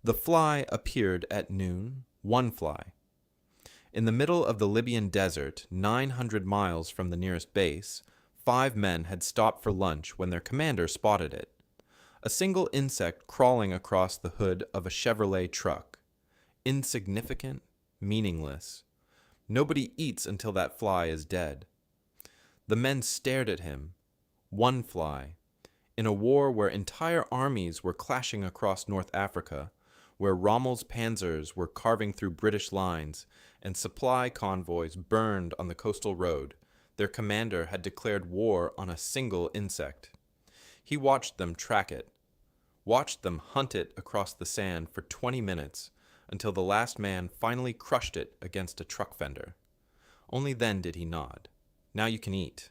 The fly appeared at noon, one fly. In the middle of the Libyan desert, 900 miles from the nearest base, 5 men had stopped for lunch when their commander spotted it. A single insect crawling across the hood of a Chevrolet truck. Insignificant, meaningless. Nobody eats until that fly is dead. The men stared at him. One fly. In a war where entire armies were clashing across North Africa, where Rommel's panzers were carving through British lines and supply convoys burned on the coastal road, their commander had declared war on a single insect. He watched them track it, watched them hunt it across the sand for 20 minutes until the last man finally crushed it against a truck fender. Only then did he nod. Now you can eat.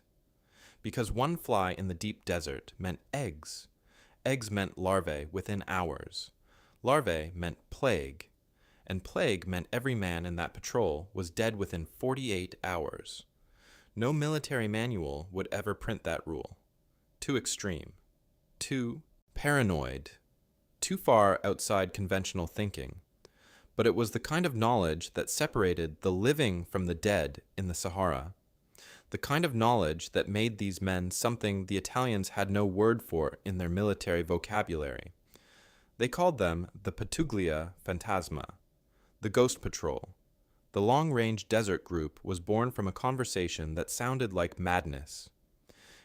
Because one fly in the deep desert meant eggs. Eggs meant larvae within hours. Larvae meant plague, and plague meant every man in that patrol was dead within 48 hours. No military manual would ever print that rule. Too extreme. Too paranoid. Too far outside conventional thinking. But it was the kind of knowledge that separated the living from the dead in the Sahara. The kind of knowledge that made these men something the Italians had no word for in their military vocabulary. They called them the Pattuglia Fantasma, the Ghost Patrol. The long-range desert group was born from a conversation that sounded like madness.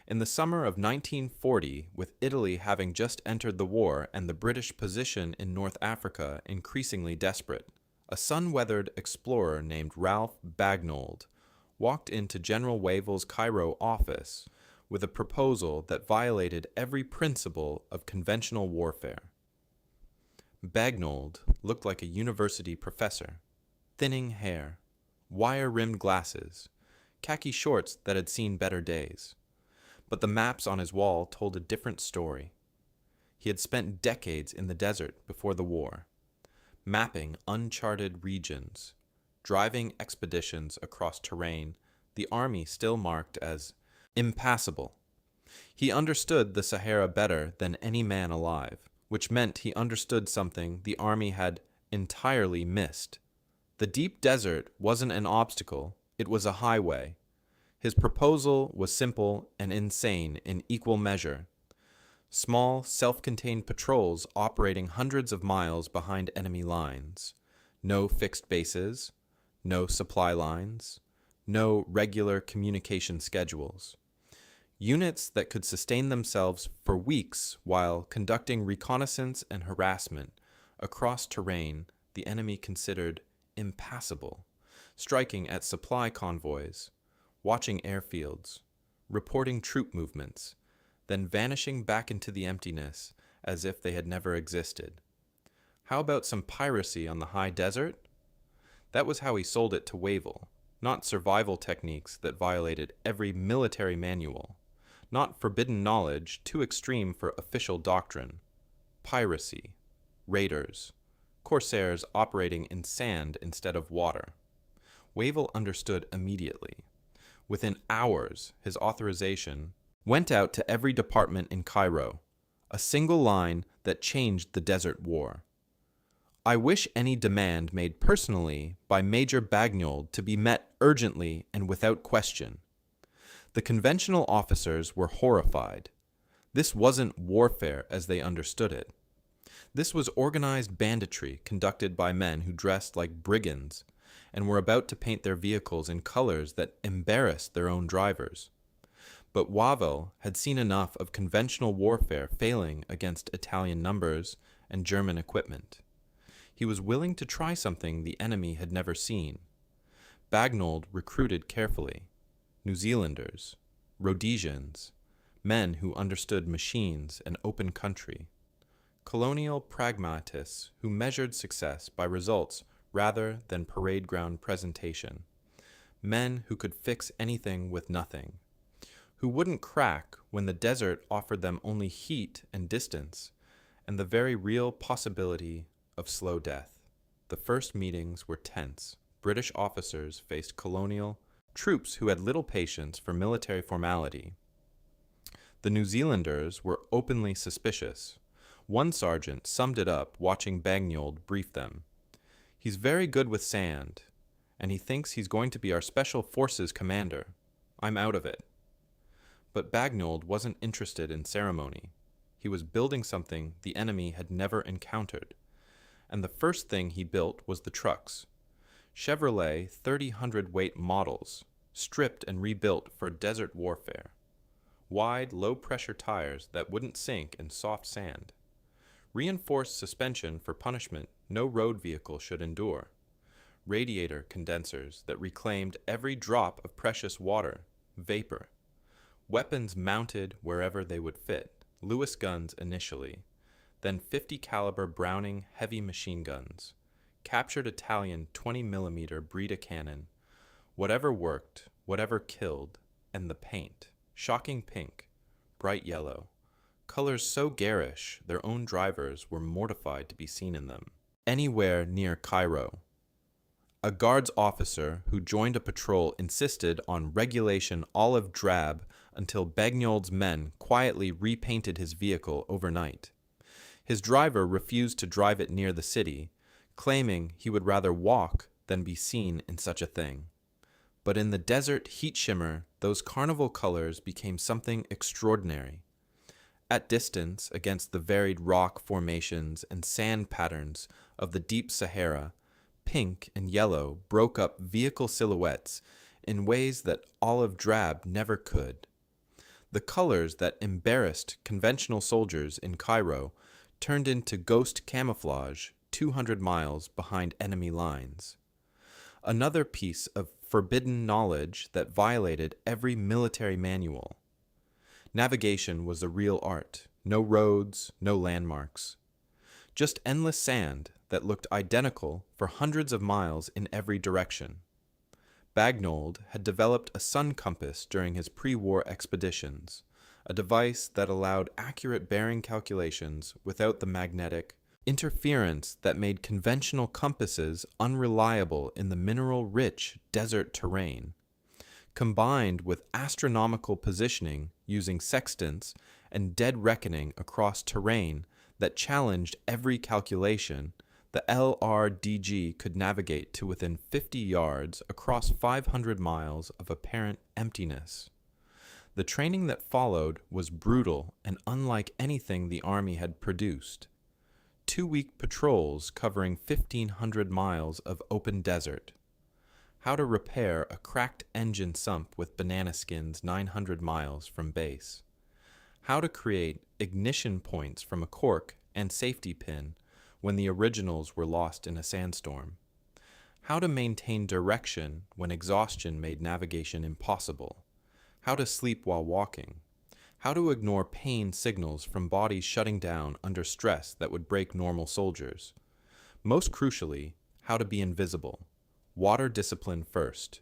In the summer of 1940, with Italy having just entered the war and the British position in North Africa increasingly desperate, a sun-weathered explorer named Ralph Bagnold walked into General Wavell's Cairo office with a proposal that violated every principle of conventional warfare. Bagnold looked like a university professor. Thinning hair, wire-rimmed glasses, khaki shorts that had seen better days. But the maps on his wall told a different story. He had spent decades in the desert before the war, mapping uncharted regions, driving expeditions across terrain the army still marked as impassable. He understood the Sahara better than any man alive, which meant he understood something the army had entirely missed. The deep desert wasn't an obstacle, it was a highway. His proposal was simple and insane in equal measure. Small, self-contained patrols operating hundreds of miles behind enemy lines. No fixed bases, no supply lines, no regular communication schedules. Units that could sustain themselves for weeks while conducting reconnaissance and harassment across terrain the enemy considered impassable, striking at supply convoys, watching airfields, reporting troop movements, then vanishing back into the emptiness as if they had never existed. How about some piracy on the high desert? That was how he sold it to Wavell, not survival techniques that violated every military manual, not forbidden knowledge too extreme for official doctrine. Piracy, raiders, corsairs operating in sand instead of water. Wavell understood immediately. Within hours, his authorization went out to every department in Cairo, a single line that changed the Desert War. I wish any demand made personally by Major Bagnold to be met urgently and without question. The conventional officers were horrified. This wasn't warfare as they understood it. This was organized banditry conducted by men who dressed like brigands and were about to paint their vehicles in colors that embarrassed their own drivers. But Wavell had seen enough of conventional warfare failing against Italian numbers and German equipment. He was willing to try something the enemy had never seen. Bagnold recruited carefully. New Zealanders, Rhodesians, men who understood machines and open country. Colonial pragmatists who measured success by results rather than parade ground presentation. Men who could fix anything with nothing. Who wouldn't crack when the desert offered them only heat and distance, and the very real possibility of slow death. The first meetings were tense. British officers faced colonial troops who had little patience for military formality. The New Zealanders were openly suspicious. One sergeant summed it up watching Bagnold brief them. "He's very good with sand, and he thinks he's going to be our special forces commander. I'm out of it." But Bagnold wasn't interested in ceremony. He was building something the enemy had never encountered. And the first thing he built was the trucks. Chevrolet 30-hundredweight models, stripped and rebuilt for desert warfare. Wide, low-pressure tires that wouldn't sink in soft sand. Reinforced suspension for punishment no road vehicle should endure. Radiator condensers that reclaimed every drop of precious water, vapor. Weapons mounted wherever they would fit, Lewis guns initially, then 50 caliber Browning heavy machine guns, captured Italian 20mm Breda cannon, whatever worked, whatever killed, and the paint, shocking pink, bright yellow, colors so garish their own drivers were mortified to be seen in them. Anywhere near Cairo. A guards officer who joined a patrol insisted on regulation olive drab until Bagnold's men quietly repainted his vehicle overnight. His driver refused to drive it near the city, claiming he would rather walk than be seen in such a thing. But in the desert heat shimmer, those carnival colors became something extraordinary. At distance, against the varied rock formations and sand patterns of the deep Sahara, pink and yellow broke up vehicle silhouettes in ways that olive drab never could. The colors that embarrassed conventional soldiers in Cairo turned into ghost camouflage 200 miles behind enemy lines. Another piece of forbidden knowledge that violated every military manual. Navigation was a real art. No roads, no landmarks. Just endless sand that looked identical for hundreds of miles in every direction. Bagnold had developed a sun compass during his pre-war expeditions, a device that allowed accurate bearing calculations without the magnetic interference that made conventional compasses unreliable in the mineral-rich desert terrain. Combined with astronomical positioning using sextants and dead reckoning across terrain that challenged every calculation, the LRDG could navigate to within 50 yards across 500 miles of apparent emptiness. The training that followed was brutal and unlike anything the Army had produced. 2-week patrols covering 1,500 miles of open desert. How to repair a cracked engine sump with banana skins 900 miles from base. How to create ignition points from a cork and safety pin when the originals were lost in a sandstorm. How to maintain direction when exhaustion made navigation impossible. How to sleep while walking. How to ignore pain signals from bodies shutting down under stress that would break normal soldiers. Most crucially, how to be invisible. Water discipline first.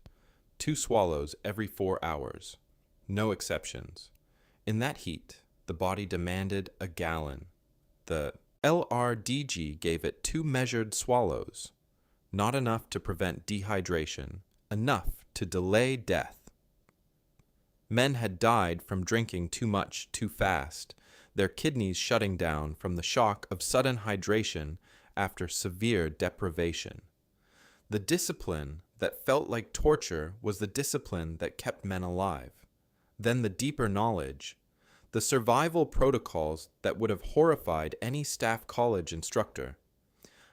2 swallows every 4 hours. No exceptions. In that heat, the body demanded a gallon. The LRDG gave it 2 measured swallows. Not enough to prevent dehydration, enough to delay death. Men had died from drinking too much too fast, their kidneys shutting down from the shock of sudden hydration after severe deprivation. The discipline that felt like torture was the discipline that kept men alive. Then the deeper knowledge, the survival protocols that would have horrified any staff college instructor.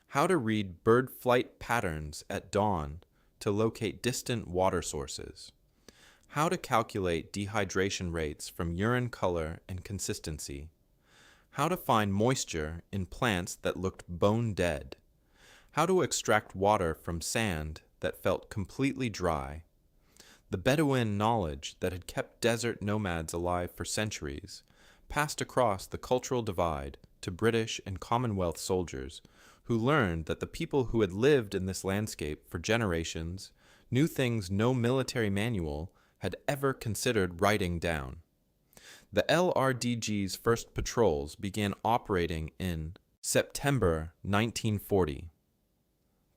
How to read bird flight patterns at dawn to locate distant water sources. How to calculate dehydration rates from urine color and consistency. How to find moisture in plants that looked bone dead. How to extract water from sand that felt completely dry. The Bedouin knowledge that had kept desert nomads alive for centuries passed across the cultural divide to British and Commonwealth soldiers who learned that the people who had lived in this landscape for generations knew things no military manual had ever considered writing down. The LRDG's first patrols began operating in September 1940.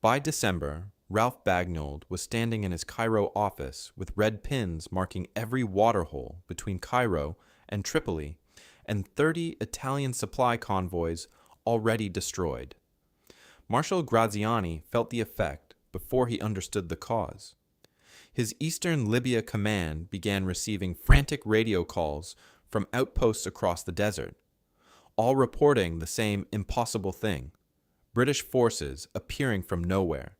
By December, Ralph Bagnold was standing in his Cairo office with red pins marking every waterhole between Cairo and Tripoli and 30 Italian supply convoys already destroyed. Marshal Graziani felt the effect before he understood the cause. His Eastern Libya command began receiving frantic radio calls from outposts across the desert, all reporting the same impossible thing: British forces appearing from nowhere,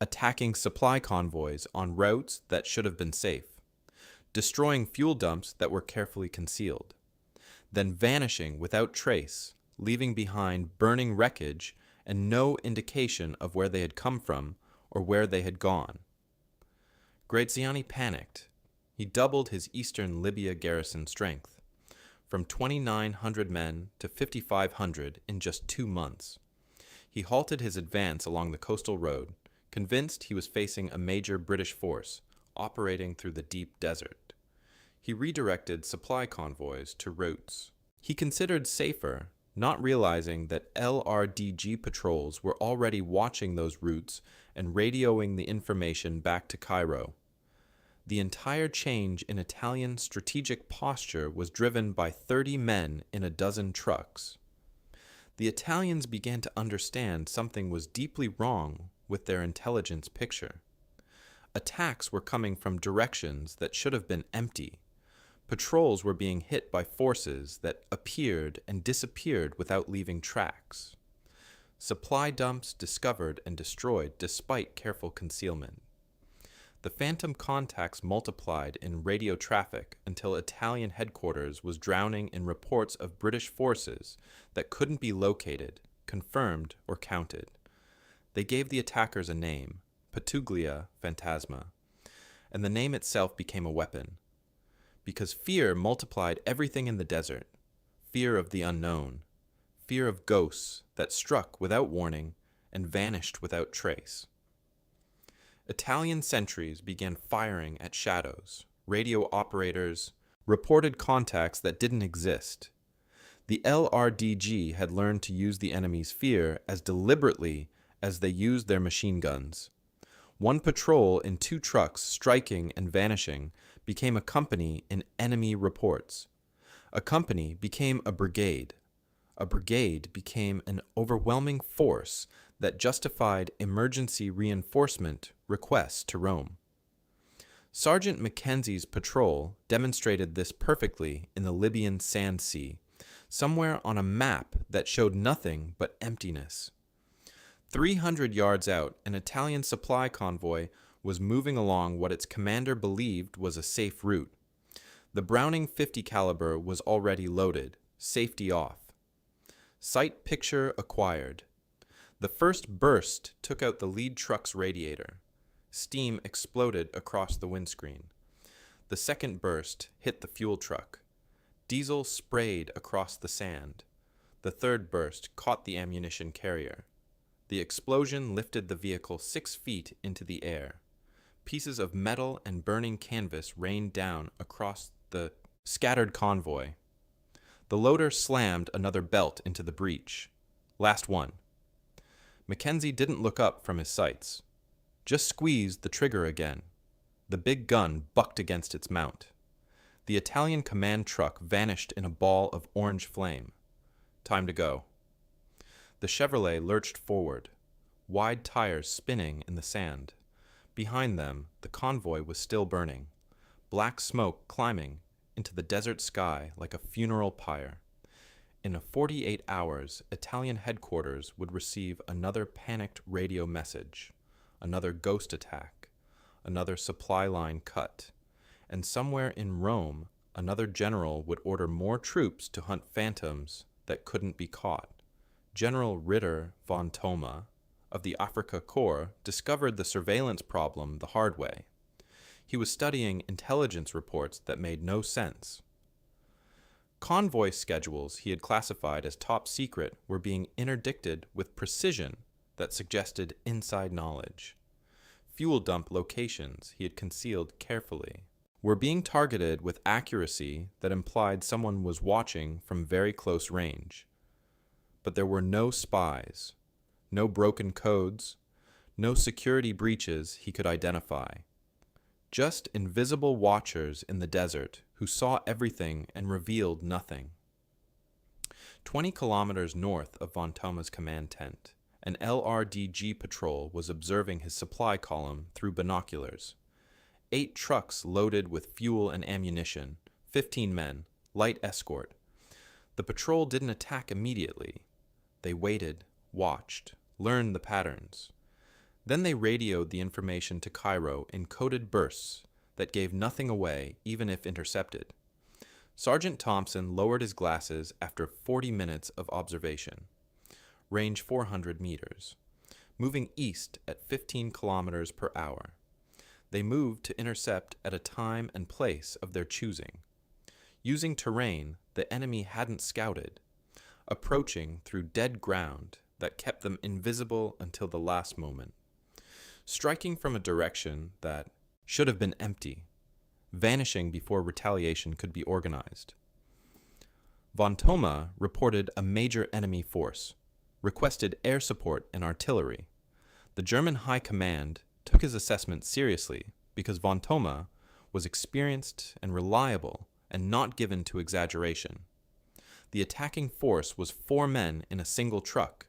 attacking supply convoys on routes that should have been safe, destroying fuel dumps that were carefully concealed, then vanishing without trace, leaving behind burning wreckage and no indication of where they had come from or where they had gone. Graziani panicked. He doubled his eastern Libya garrison strength, from 2,900 men to 5,500 in just 2 months. He halted his advance along the coastal road, convinced he was facing a major British force operating through the deep desert. He redirected supply convoys to routes he considered safer, not realizing that LRDG patrols were already watching those routes and radioing the information back to Cairo. The entire change in Italian strategic posture was driven by 30 men in a dozen trucks. The Italians began to understand something was deeply wrong with their intelligence picture. Attacks were coming from directions that should have been empty. Patrols were being hit by forces that appeared and disappeared without leaving tracks. Supply dumps discovered and destroyed despite careful concealment. The phantom contacts multiplied in radio traffic until Italian headquarters was drowning in reports of British forces that couldn't be located, confirmed, or counted. They gave the attackers a name, Patuglia Phantasma, and the name itself became a weapon. Because fear multiplied everything in the desert: fear of the unknown, fear of ghosts that struck without warning and vanished without trace. Italian sentries began firing at shadows. Radio operators reported contacts that didn't exist. The LRDG had learned to use the enemy's fear as deliberately as they used their machine guns. One patrol in 2 trucks striking and vanishing became a company in enemy reports. A company became a brigade. A brigade became an overwhelming force that justified emergency reinforcement requests to Rome. Sergeant Mackenzie's patrol demonstrated this perfectly in the Libyan sand sea, somewhere on a map that showed nothing but emptiness. 300 yards out, an Italian supply convoy was moving along what its commander believed was a safe route. The Browning 50 caliber was already loaded, safety off. Sight picture acquired. The first burst took out the lead truck's radiator. Steam exploded across the windscreen. The second burst hit the fuel truck. Diesel sprayed across the sand. The third burst caught the ammunition carrier. The explosion lifted the vehicle 6 feet into the air. Pieces of metal and burning canvas rained down across the scattered convoy. The loader slammed another belt into the breach. Last one. Mackenzie didn't look up from his sights. Just squeezed the trigger again. The big gun bucked against its mount. The Italian command truck vanished in a ball of orange flame. Time to go. The Chevrolet lurched forward, wide tires spinning in the sand. Behind them, the convoy was still burning, black smoke climbing into the desert sky like a funeral pyre. In 48 hours, Italian headquarters would receive another panicked radio message, another ghost attack, another supply line cut, and somewhere in Rome, another general would order more troops to hunt phantoms that couldn't be caught. General Ritter von Thoma of the Afrika Korps discovered the surveillance problem the hard way. He was studying intelligence reports that made no sense. Convoy schedules he had classified as top secret were being interdicted with precision that suggested inside knowledge. Fuel dump locations he had concealed carefully were being targeted with accuracy that implied someone was watching from very close range. But there were no spies, no broken codes, no security breaches he could identify. Just invisible watchers in the desert who saw everything and revealed nothing. 20 kilometers north of von Thoma's command tent, an LRDG patrol was observing his supply column through binoculars. 8 trucks loaded with fuel and ammunition, 15 men, light escort. The patrol didn't attack immediately. They waited, watched, learned the patterns. Then they radioed the information to Cairo in coded bursts that gave nothing away, even if intercepted. Sergeant Thompson lowered his glasses after 40 minutes of observation. Range 400 meters. Moving east at 15 kilometers per hour. They moved to intercept at a time and place of their choosing. Using terrain the enemy hadn't scouted. Approaching through dead ground that kept them invisible until the last moment. Striking from a direction that should have been empty, vanishing before retaliation could be organized. Von Thoma reported a major enemy force, requested air support and artillery. The German High Command took his assessment seriously because von Thoma was experienced and reliable and not given to exaggeration. The attacking force was 4 men in a single truck.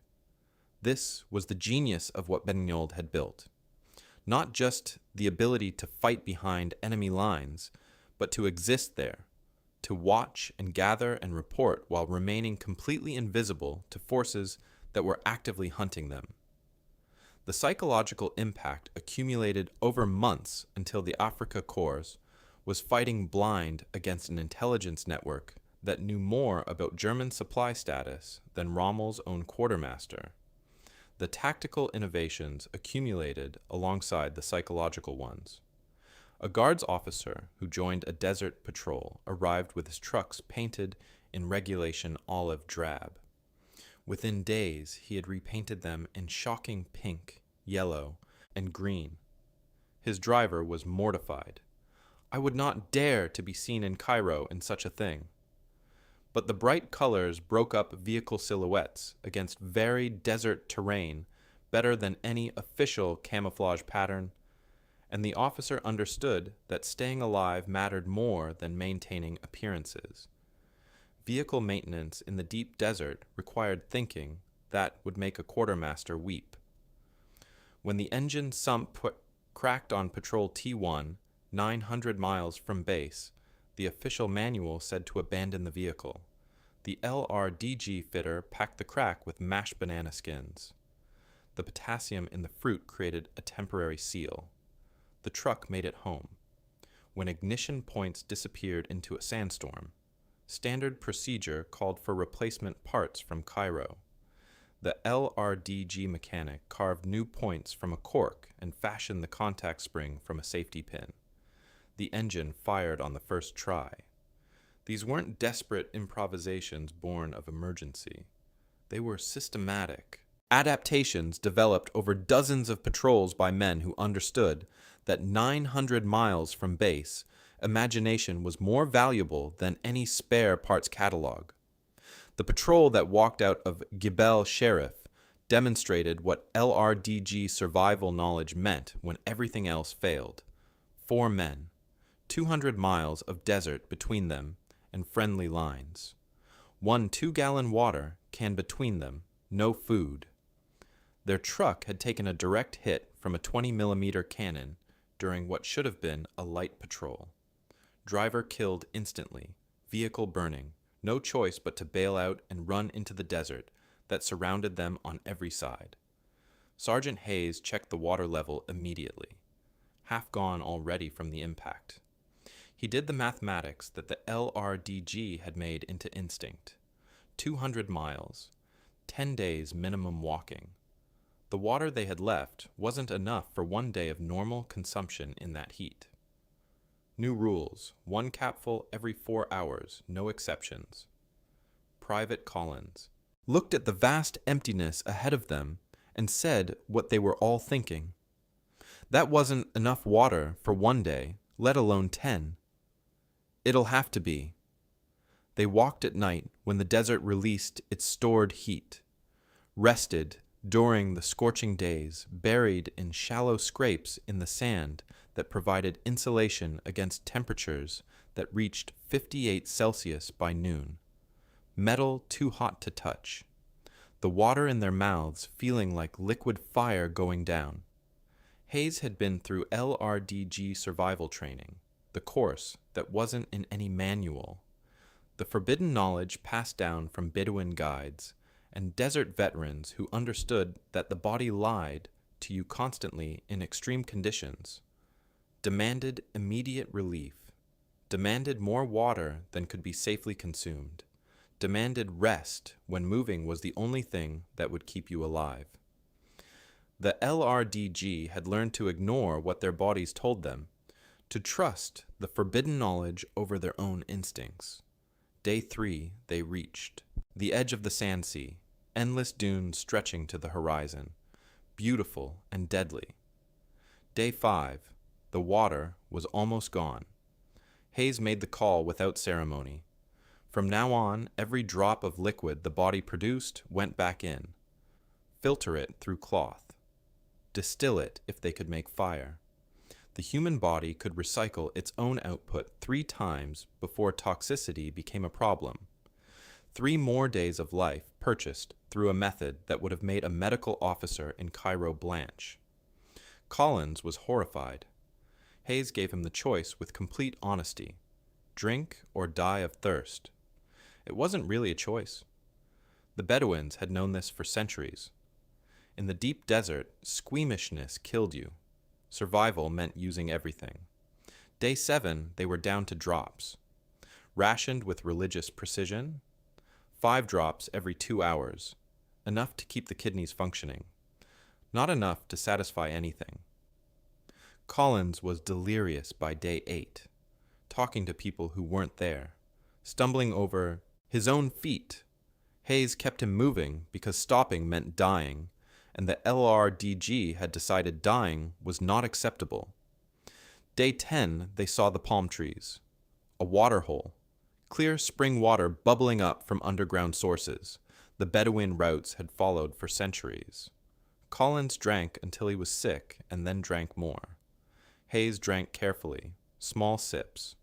This was the genius of what Bagnold had built. Not just the ability to fight behind enemy lines, but to exist there, to watch and gather and report while remaining completely invisible to forces that were actively hunting them. The psychological impact accumulated over months until the Afrika Korps was fighting blind against an intelligence network that knew more about German supply status than Rommel's own quartermaster. The tactical innovations accumulated alongside the psychological ones. A guards officer who joined a desert patrol arrived with his trucks painted in regulation olive drab. Within days, he had repainted them in shocking pink, yellow, and green. His driver was mortified. I would not dare to be seen in Cairo in such a thing. But the bright colors broke up vehicle silhouettes against varied desert terrain better than any official camouflage pattern, and the officer understood that staying alive mattered more than maintaining appearances. Vehicle maintenance in the deep desert required thinking that would make a quartermaster weep. When the engine sump cracked on Patrol T1, 900 miles from base, the official manual said to abandon the vehicle. The LRDG fitter packed the crack with mashed banana skins. The potassium in the fruit created a temporary seal. The truck made it home. When ignition points disappeared into a sandstorm, standard procedure called for replacement parts from Cairo. The LRDG mechanic carved new points from a cork and fashioned the contact spring from a safety pin. The engine fired on the first try. These weren't desperate improvisations born of emergency. They were systematic. Adaptations developed over dozens of patrols by men who understood that 900 miles from base, imagination was more valuable than any spare parts catalog. The patrol that walked out of Gibel Sherif demonstrated what LRDG survival knowledge meant when everything else failed. 4 men, 200 miles of desert between them, and friendly lines. 1 2-gallon water can between them, no food. Their truck had taken a direct hit from a 20mm cannon during what should have been a light patrol. Driver killed instantly, vehicle burning, no choice but to bail out and run into the desert that surrounded them on every side. Sergeant Hayes checked the water level immediately, half gone already from the impact. He did the mathematics that the LRDG had made into instinct. 200 miles, 10 days minimum walking. The water they had left wasn't enough for 1 day of normal consumption in that heat. New rules, 1 capful every 4 hours, no exceptions. Private Collins looked at the vast emptiness ahead of them and said what they were all thinking. That wasn't enough water for 1 day, let alone 10. It'll have to be. They walked at night when the desert released its stored heat, rested during the scorching days, buried in shallow scrapes in the sand that provided insulation against temperatures that reached 58 Celsius by noon. metal too hot to touch, the water in their mouths feeling like liquid fire going down. Hayes had been through LRDG survival training, the course that wasn't in any manual. The forbidden knowledge passed down from Bedouin guides and desert veterans who understood that the body lied to you constantly in extreme conditions, demanded immediate relief, demanded more water than could be safely consumed, demanded rest when moving was the only thing that would keep you alive. The LRDG had learned to ignore what their bodies told them, to trust the forbidden knowledge over their own instincts. Day 3, they reached the edge of the sand sea, endless dunes stretching to the horizon, beautiful and deadly. Day 5, the water was almost gone. Hayes made the call without ceremony. From now on, every drop of liquid the body produced went back in. Filter it through cloth. Distill it if they could make fire. The human body could recycle its own output 3 times before toxicity became a problem. 3 more days of life purchased through a method that would have made a medical officer in Cairo blanch. Collins was horrified. Hayes gave him the choice with complete honesty: drink or die of thirst. It wasn't really a choice. The Bedouins had known this for centuries. In the deep desert, squeamishness killed you. Survival meant using everything. Day 7, they were down to drops. Rationed with religious precision, 5 drops every 2 hours, enough to keep the kidneys functioning. Not enough to satisfy anything. Collins was delirious by day 8, talking to people who weren't there, stumbling over his own feet. Hayes kept him moving because stopping meant dying, and the LRDG had decided dying was not acceptable. Day 10, they saw the palm trees, a water hole, clear spring water bubbling up from underground sources the Bedouin routes had followed for centuries. Collins drank until he was sick and then drank more. Hayes drank carefully, small sips.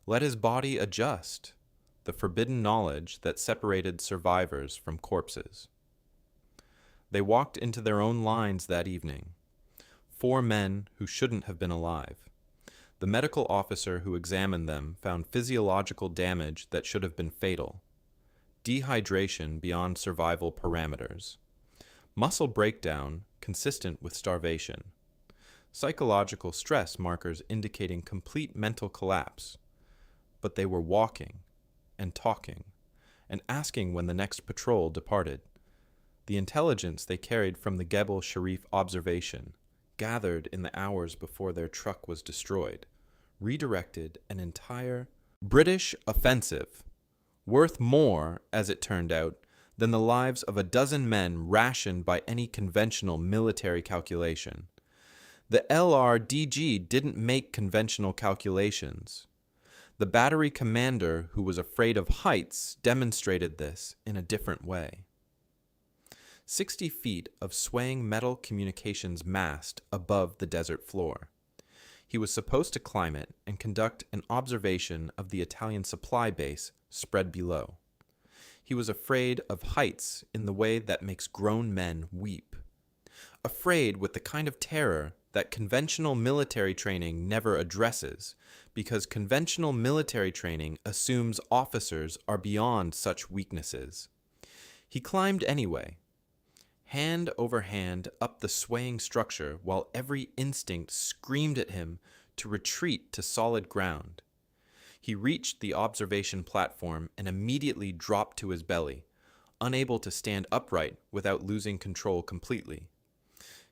Let his body adjust, the forbidden knowledge that separated survivors from corpses. They walked into their own lines that evening. 4 men who shouldn't have been alive. The medical officer who examined them found physiological damage that should have been fatal. Dehydration beyond survival parameters. Muscle breakdown consistent with starvation. Psychological stress markers indicating complete mental collapse. But they were walking and talking and asking when the next patrol departed. The intelligence they carried from the Gebel Sharif observation, gathered in the hours before their truck was destroyed, redirected an entire British offensive, worth more, as it turned out, than the lives of a dozen men rationed by any conventional military calculation. The LRDG didn't make conventional calculations. The battery commander, who was afraid of heights, demonstrated this in a different way. 60 feet of swaying metal communications mast above the desert floor. He was supposed to climb it and conduct an observation of the Italian supply base spread below. He was afraid of heights in the way that makes grown men weep. Afraid with the kind of terror that conventional military training never addresses, because conventional military training assumes officers are beyond such weaknesses. He climbed anyway, hand over hand up the swaying structure while every instinct screamed at him to retreat to solid ground. He reached the observation platform and immediately dropped to his belly, unable to stand upright without losing control completely.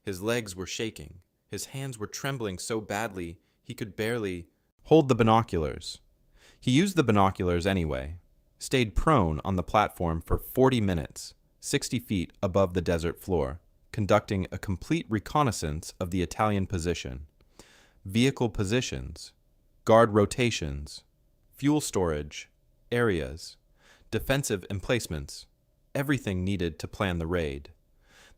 His legs were shaking. His hands were trembling so badly he could barely hold the binoculars. He used the binoculars anyway, stayed prone on the platform for 40 minutes, 60 feet above the desert floor, conducting a complete reconnaissance of the Italian position, vehicle positions, guard rotations, fuel storage, areas, defensive emplacements, everything needed to plan the raid.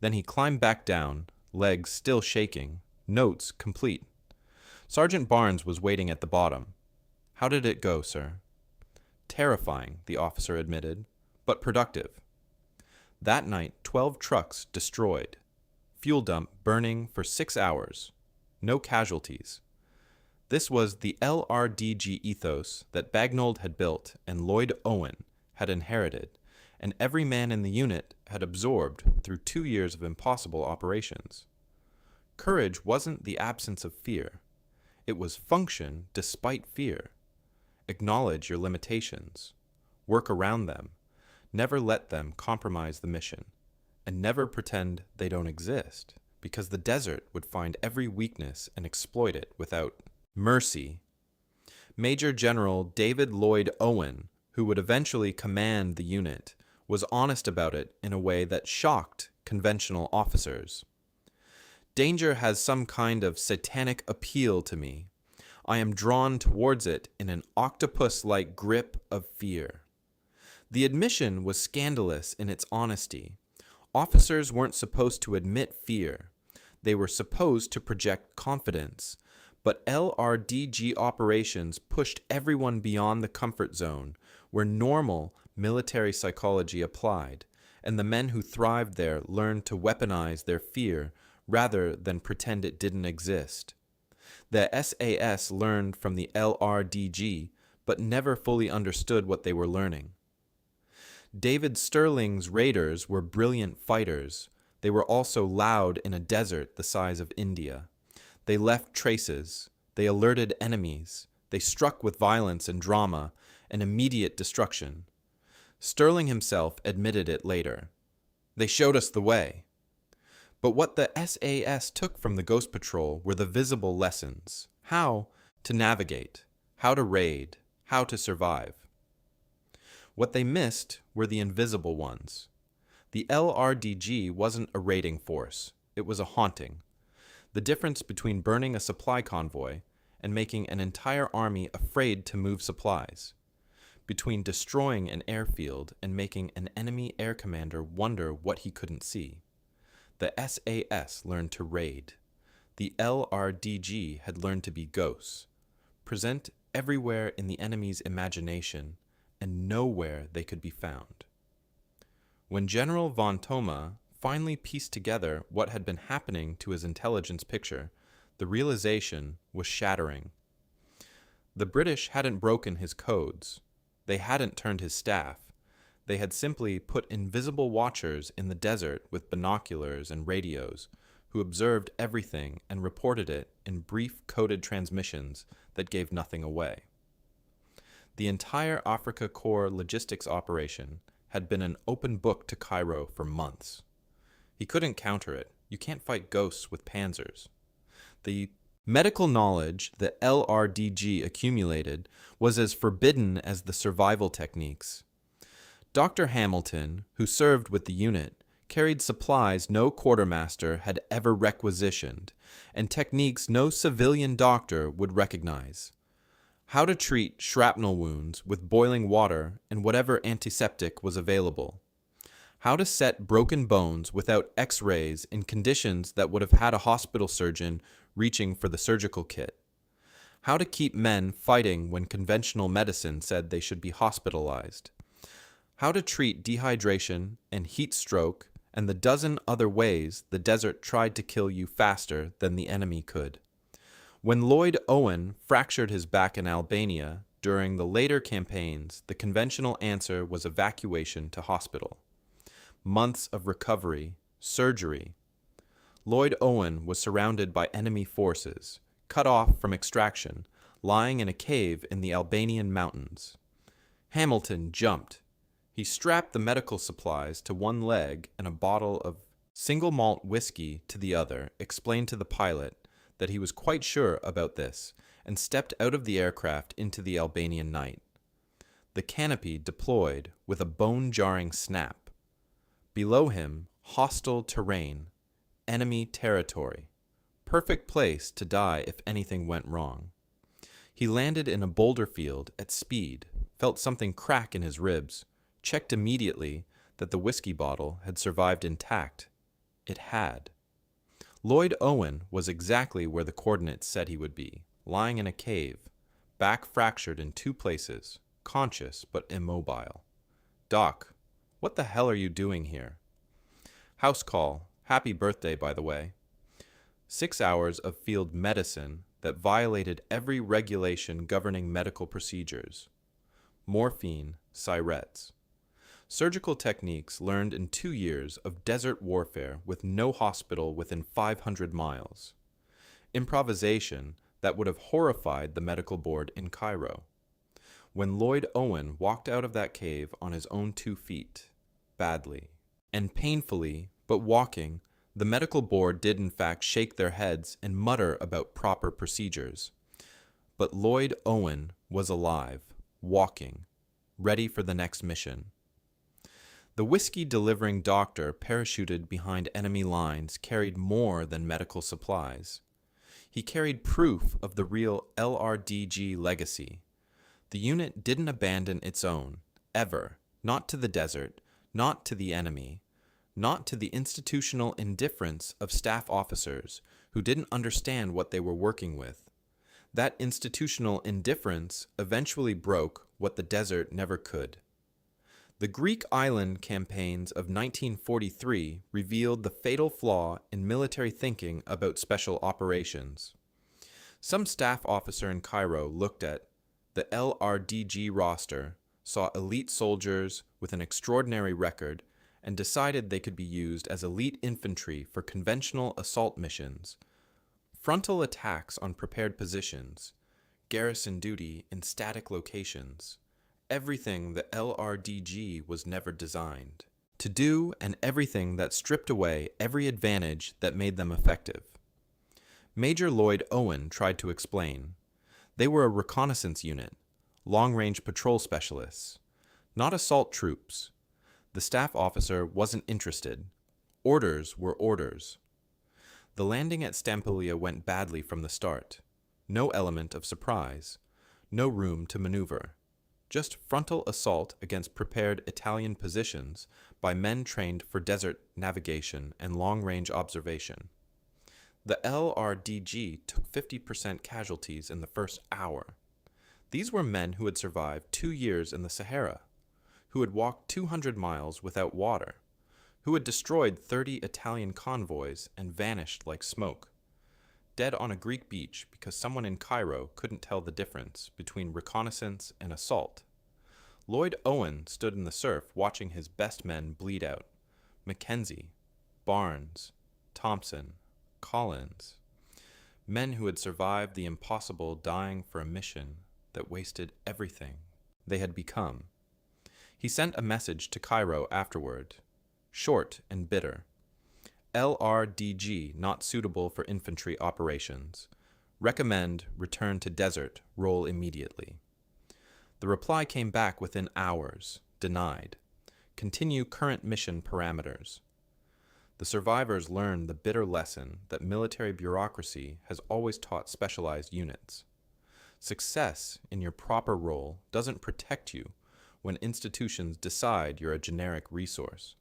Then he climbed back down, legs still shaking, notes complete. Sergeant Barnes was waiting at the bottom. "How did it go, sir?" "Terrifying," the officer admitted, but productive. That night, 12 trucks destroyed. Fuel dump burning for 6 hours. No casualties. This was the LRDG ethos that Bagnold had built and Lloyd Owen had inherited, and every man in the unit had absorbed through 2 years of impossible operations. Courage wasn't the absence of fear. It was function despite fear. Acknowledge your limitations. Work around them. Never let them compromise the mission. And never pretend they don't exist, because the desert would find every weakness and exploit it without mercy. Major General David Lloyd Owen, who would eventually command the unit, was honest about it in a way that shocked conventional officers. Danger has some kind of satanic appeal to me. I am drawn towards it in an octopus-like grip of fear. The admission was scandalous in its honesty. Officers weren't supposed to admit fear. They were supposed to project confidence. But LRDG operations pushed everyone beyond the comfort zone, where normal military psychology applied, and the men who thrived there learned to weaponize their fear rather than pretend it didn't exist. The SAS learned from the LRDG, but never fully understood what they were learning. David Sterling's raiders were brilliant fighters. They were also loud in a desert the size of India. They left traces. They alerted enemies. They struck with violence and drama and immediate destruction. Sterling himself admitted it later. They showed us the way. But what the SAS took from the Ghost Patrol were the visible lessons. How to navigate, how to raid, how to survive. What they missed were the invisible ones. The LRDG wasn't a raiding force. It was a haunting. The difference between burning a supply convoy and making an entire army afraid to move supplies. Between destroying an airfield and making an enemy air commander wonder what he couldn't see. The SAS learned to raid. The LRDG had learned to be ghosts, present everywhere in the enemy's imagination and nowhere they could be found. When General von Thoma finally pieced together what had been happening to his intelligence picture, the realization was shattering. The British hadn't broken his codes. They hadn't turned his staff. They had simply put invisible watchers in the desert with binoculars and radios, who observed everything and reported it in brief coded transmissions that gave nothing away. The entire Africa Corps logistics operation had been an open book to Cairo for months. He couldn't counter it. You can't fight ghosts with panzers. The medical knowledge that LRDG accumulated was as forbidden as the survival techniques. Dr. Hamilton, who served with the unit, carried supplies no quartermaster had ever requisitioned, and techniques no civilian doctor would recognize. How to treat shrapnel wounds with boiling water and whatever antiseptic was available. How to set broken bones without x-rays in conditions that would have had a hospital surgeon reaching for the surgical kit. How to keep men fighting when conventional medicine said they should be hospitalized. How to treat dehydration and heat stroke and the dozen other ways the desert tried to kill you faster than the enemy could. When Lloyd Owen fractured his back in Albania during the later campaigns, the conventional answer was evacuation to hospital. Months of recovery, surgery. Lloyd Owen was surrounded by enemy forces, cut off from extraction, lying in a cave in the Albanian mountains. Hamilton jumped. He strapped the medical supplies to one leg and a bottle of single malt whiskey to the other, explained to the pilot that he was quite sure about this, and stepped out of the aircraft into the Albanian night. The canopy deployed with a bone-jarring snap. Below him, hostile terrain, enemy territory. Perfect place to die if anything went wrong. He landed in a boulder field at speed, felt something crack in his ribs, checked immediately that the whiskey bottle had survived intact. It had. Lloyd Owen was exactly where the coordinates said he would be, lying in a cave, back fractured in 2 places, conscious but immobile. "Doc, What the hell are you doing here? House call. Happy birthday, by the way. 6 hours of field medicine that violated every regulation governing medical procedures. Morphine, syrets. Surgical techniques learned in 2 years of desert warfare with no hospital within 500 miles. Improvisation that would have horrified the medical board in Cairo. When Lloyd Owen walked out of that cave on his own 2 feet, badly, and painfully, but walking, the medical board did in fact shake their heads and mutter about proper procedures. But Lloyd Owen was alive, walking, ready for the next mission. The whiskey-delivering doctor parachuted behind enemy lines carried more than medical supplies. He carried proof of the real LRDG legacy. The unit didn't abandon its own, ever, not to the desert, not to the enemy, not to the institutional indifference of staff officers who didn't understand what they were working with. That institutional indifference eventually broke what the desert never could. The Greek island campaigns of 1943 revealed the fatal flaw in military thinking about special operations. Some staff officer in Cairo looked at the LRDG roster, saw elite soldiers with an extraordinary record, and decided they could be used as elite infantry for conventional assault missions, frontal attacks on prepared positions, garrison duty in static locations, everything the LRDG was never designed to do, and everything that stripped away every advantage that made them effective. Major Lloyd Owen tried to explain. They were a reconnaissance unit, long-range patrol specialists, not assault troops. The staff officer wasn't interested. Orders were orders. The landing at Stampilia went badly from the start. No element of surprise. No room to maneuver. Just frontal assault against prepared Italian positions by men trained for desert navigation and long-range observation. The LRDG took 50% casualties in the first hour. These were men who had survived 2 years in the Sahara, who had walked 200 miles without water, who had destroyed 30 Italian convoys and vanished like smoke, dead on a Greek beach because someone in Cairo couldn't tell the difference between reconnaissance and assault. Lloyd Owen stood in the surf watching his best men bleed out. Mackenzie, Barnes, Thompson, Collins. Men who had survived the impossible, dying for a mission that wasted everything they had become. He sent a message to Cairo afterward, short and bitter. LRDG not suitable for infantry operations. Recommend return to desert, roll immediately. The reply came back within hours, denied. Continue current mission parameters. The survivors learned the bitter lesson that military bureaucracy has always taught specialized units. Success in your proper role doesn't protect you when institutions decide you're a generic resource.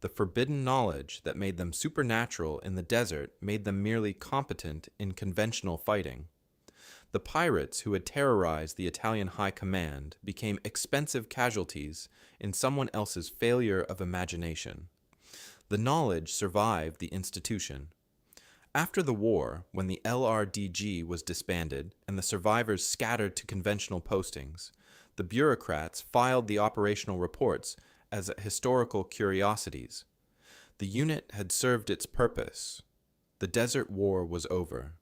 The forbidden knowledge that made them supernatural in the desert made them merely competent in conventional fighting. The pirates who had terrorized the Italian high command became expensive casualties in someone else's failure of imagination. The knowledge survived the institution. After the war, when the LRDG was disbanded and the survivors scattered to conventional postings, the bureaucrats filed the operational reports as historical curiosities. The unit had served its purpose. The Desert War was over.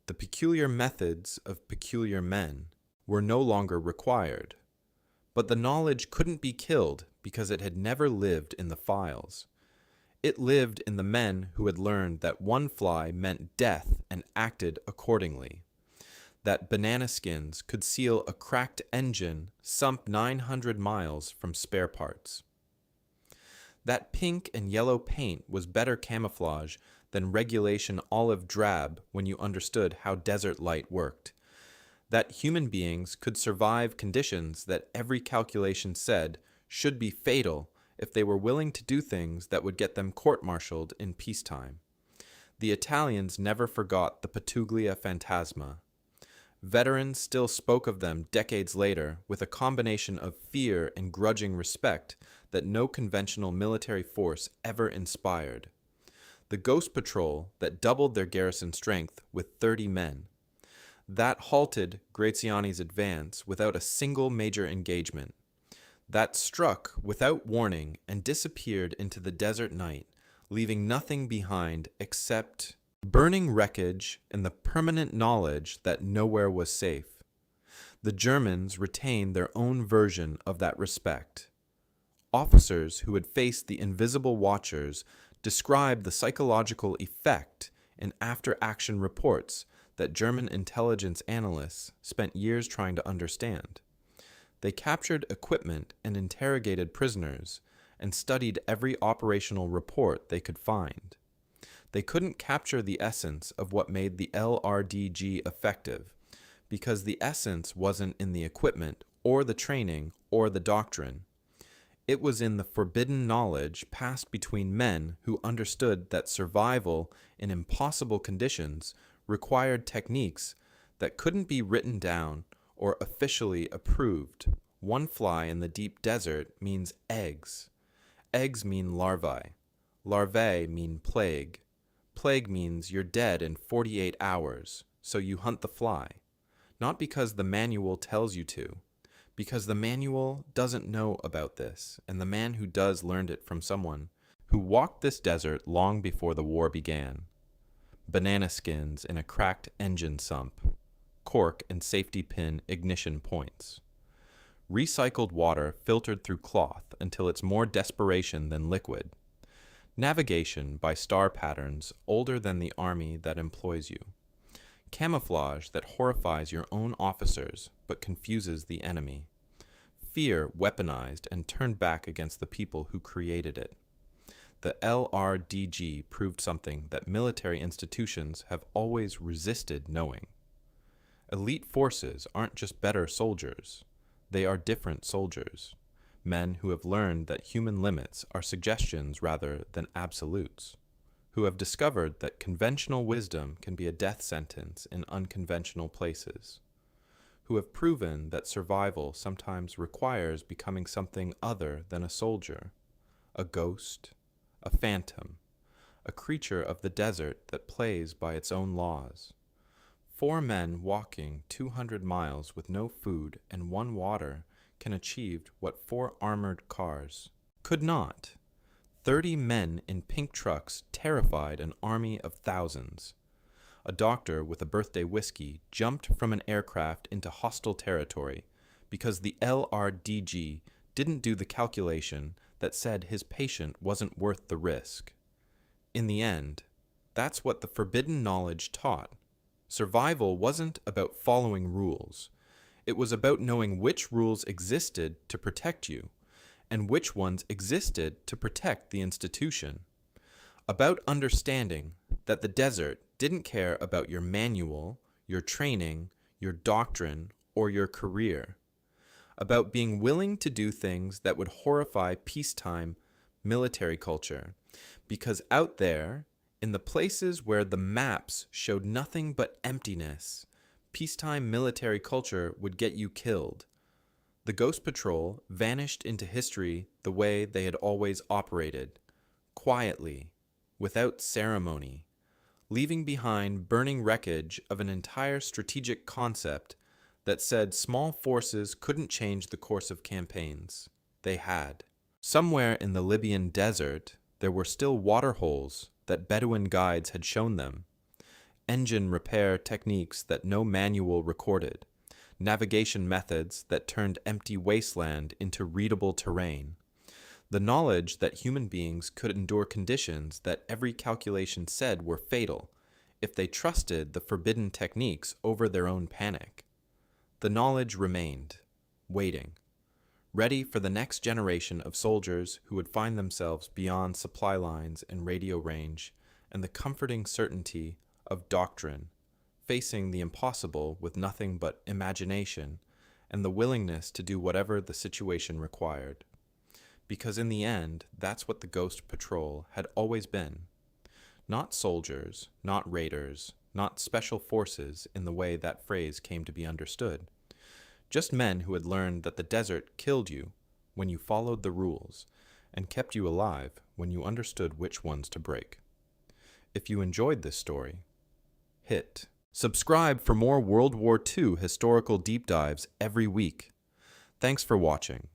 The peculiar methods of peculiar men were no longer required. But the knowledge couldn't be killed because it had never lived in the files. It lived in the men who had learned that one fly meant death and acted accordingly. That banana skins could seal a cracked engine sunk 900 miles from spare parts. That pink and yellow paint was better camouflage than regulation olive drab when you understood how desert light worked. That human beings could survive conditions that every calculation said should be fatal if they were willing to do things that would get them court-martialed in peacetime. The Italians never forgot the Patuglia Phantasma. Veterans still spoke of them decades later with a combination of fear and grudging respect that no conventional military force ever inspired. The Ghost Patrol that doubled their garrison strength with 30 men. That halted Graziani's advance without a single major engagement. That struck without warning and disappeared into the desert night, leaving nothing behind except burning wreckage and the permanent knowledge that nowhere was safe. The Germans retained their own version of that respect. Officers who had faced the invisible watchers described the psychological effect in after-action reports that German intelligence analysts spent years trying to understand. They captured equipment and interrogated prisoners and studied every operational report they could find. They couldn't capture the essence of what made the LRDG effective, because the essence wasn't in the equipment or the training or the doctrine. It was in the forbidden knowledge passed between men who understood that survival in impossible conditions required techniques that couldn't be written down or officially approved. One fly in the deep desert means eggs. Eggs mean larvae. Larvae mean plague. Plague means you're dead in 48 hours, so you hunt the fly. Not because the manual tells you to, because the manual doesn't know about this, and the man who does learned it from someone who walked this desert long before the war began. Banana skins in a cracked engine sump, cork and safety pin ignition points. Recycled water filtered through cloth until it's more desperation than liquid. Navigation by star patterns older than the army that employs you. Camouflage that horrifies your own officers but confuses the enemy. Fear weaponized and turned back against the people who created it. The LRDG proved something that military institutions have always resisted knowing. Elite forces aren't just better soldiers. They are different soldiers. Men who have learned that human limits are suggestions rather than absolutes, who have discovered that conventional wisdom can be a death sentence in unconventional places, who have proven that survival sometimes requires becoming something other than a soldier, a ghost, a phantom, a creature of the desert that plays by its own laws. 4 men walking 200 miles with no food and 1 water can achieve what 4 armored cars could not. 30 men in pink trucks terrified an army of thousands. A doctor with a birthday whiskey jumped from an aircraft into hostile territory because the LRDG didn't do the calculation that said his patient wasn't worth the risk. In the end, that's what the forbidden knowledge taught. Survival wasn't about following rules. It was about knowing which rules existed to protect you, and which ones existed to protect the institution. About understanding that the desert didn't care about your manual, your training, your doctrine, or your career. About being willing to do things that would horrify peacetime military culture, because out there, in the places where the maps showed nothing but emptiness, peacetime military culture would get you killed. The Ghost Patrol vanished into history the way they had always operated, quietly, without ceremony, leaving behind burning wreckage of an entire strategic concept that said small forces couldn't change the course of campaigns. They had. Somewhere in the Libyan desert, there were still water holes that Bedouin guides had shown them, engine repair techniques that no manual recorded, navigation methods that turned empty wasteland into readable terrain, the knowledge that human beings could endure conditions that every calculation said were fatal if they trusted the forbidden techniques over their own panic. The knowledge remained, waiting, ready for the next generation of soldiers who would find themselves beyond supply lines and radio range and the comforting certainty of doctrine, facing the impossible with nothing but imagination and the willingness to do whatever the situation required. Because in the end, that's what the Ghost Patrol had always been. Not soldiers, not raiders, not special forces in the way that phrase came to be understood. Just men who had learned that the desert killed you when you followed the rules and kept you alive when you understood which ones to break. If you enjoyed this story, hit subscribe for more World War II historical deep dives every week. Thanks for watching.